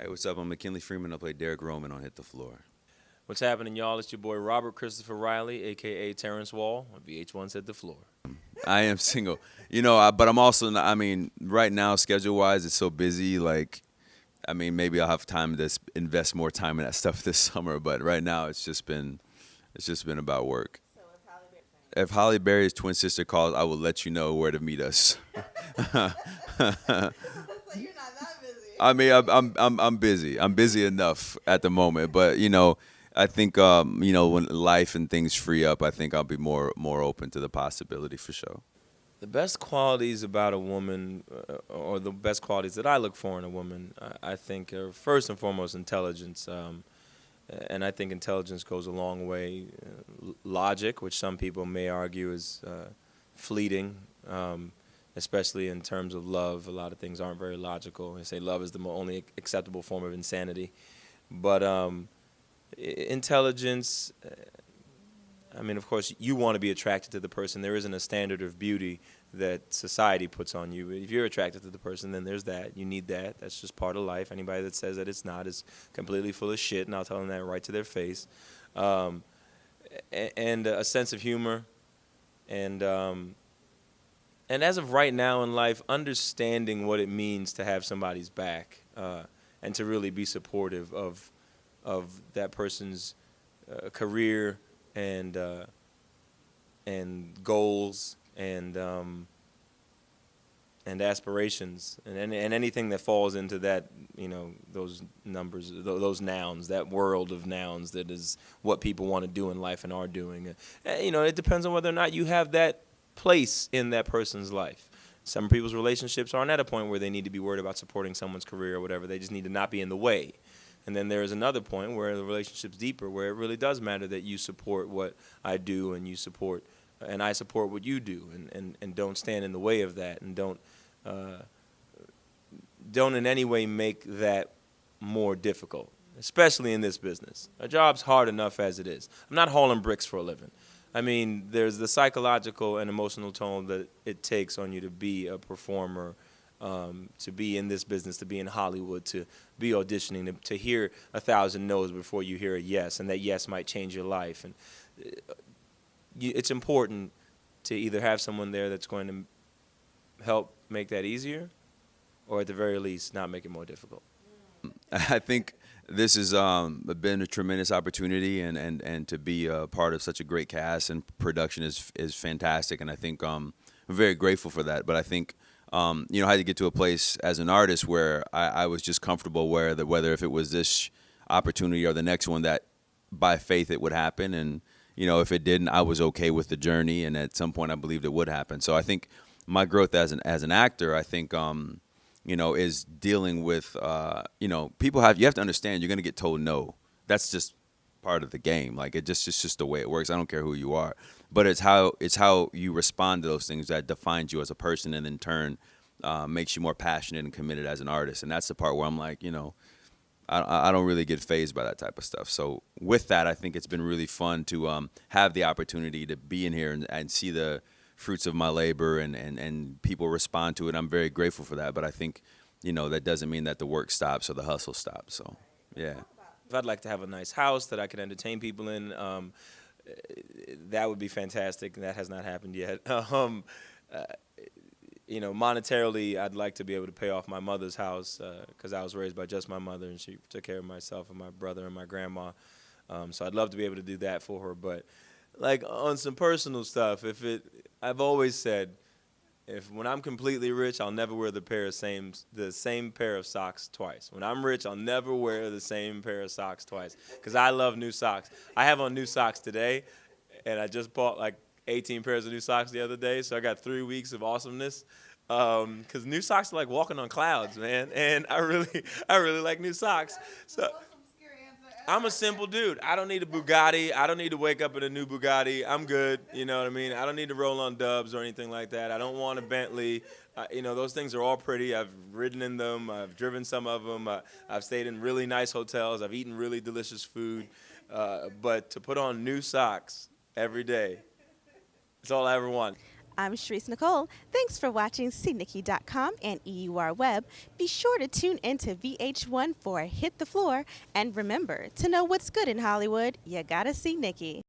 Hey, what's up? I'm McKinley Freeman. I play Derek Roman on Hit the Floor. What's happening, y'all? It's your boy Robert Christopher Riley, aka Terrence Wall, on VH1's Hit the Floor. I am single, but I'm also not, I mean, right now, schedule wise, it's so busy. Like, I mean, maybe I'll have time to invest more time in that stuff this summer, but right now, it's just been about work. If Holly Berry's twin sister calls, I will let you know where to meet us. I mean, I'm busy. I'm busy enough at the moment, but I think when life and things free up, I think I'll be more open to the possibility for sure. The best qualities about a woman, or the best qualities that I look for in a woman, I think are first and foremost intelligence. And I think intelligence goes a long way. Logic, which some people may argue is fleeting, especially in terms of love. A lot of things aren't very logical. They say love is the only acceptable form of insanity. But intelligence, I mean, of course, you want to be attracted to the person. There isn't a standard of beauty that society puts on you. If you're attracted to the person, then there's that. You need that. That's just part of life. Anybody that says that it's not is completely full of shit, and I'll tell them that right to their face. Um, and a sense of humor, and as of right now in life, understanding what it means to have somebody's back, and to really be supportive of that person's career and goals and aspirations and anything that falls into that, those numbers, those nouns, that world of nouns that is what people want to do in life and are doing. It depends on whether or not you have that place in that person's life. Some people's relationships aren't at a point where they need to be worried about supporting someone's career or whatever. They just need to not be in the way. And then there is another point where the relationship's deeper, where it really does matter that you support what I do and I support what you do, and don't stand in the way of that, and uh, don't in any way make that more difficult, especially in this business. A job's hard enough as it is. I'm not hauling bricks for a living. I mean, there's the psychological and emotional tone that it takes on you to be a performer, to be in this business, to be in Hollywood, to be auditioning, to hear 1,000 no's before you hear a yes, and that yes might change your life. And it's important to either have someone there that's going to help make that easier, or at the very least, not make it more difficult. I think this has been a tremendous opportunity, and to be a part of such a great cast and production is fantastic, and I think I'm very grateful for that. But I think I had to get to a place as an artist where I was just comfortable whether if it was this opportunity or the next one, that by faith it would happen, and if it didn't, I was okay with the journey, and at some point I believed it would happen. So I think my growth as an actor, I think is dealing with people you have to understand you're gonna get told no. That's just part of the game. Like it's just the way it works. I don't care who you are, but it's how you respond to those things that defines you as a person, and in turn makes you more passionate and committed as an artist. And that's the part where I'm like, I don't really get phased by that type of stuff. So with that, I think it's been really fun to have the opportunity to be in here and see the fruits of my labor, and people respond to it. I'm very grateful for that. But I think, that doesn't mean that the work stops or the hustle stops. So, yeah. If I'd like to have a nice house that I can entertain people in, that would be fantastic. That has not happened yet. Uh, Monetarily, I'd like to be able to pay off my mother's house, because I was raised by just my mother, and she took care of myself and my brother and my grandma. So I'd love to be able to do that for her. But like on some personal stuff, I've always said, if when I'm completely rich, I'll never wear the same pair of socks twice. When I'm rich, I'll never wear the same pair of socks twice, because I love new socks. I have on new socks today, and I just bought like 18 pairs of new socks the other day, so I got 3 weeks of awesomeness. Because new socks are like walking on clouds, man, and I really like new socks. So I'm a simple dude. I don't need a Bugatti. I don't need to wake up in a new Bugatti. I'm good. You know what I mean? I don't need to roll on dubs or anything like that. I don't want a Bentley. Those things are all pretty. I've ridden in them. I've driven some of them. I've stayed in really nice hotels. I've eaten really delicious food. But to put on new socks every day, it's all I ever want. I'm Sharice Nicole. Thanks for watching CNikky.com and EUR Web. Be sure to tune into VH1 for Hit the Floor. And remember, to know what's good in Hollywood, you gotta see Nikki.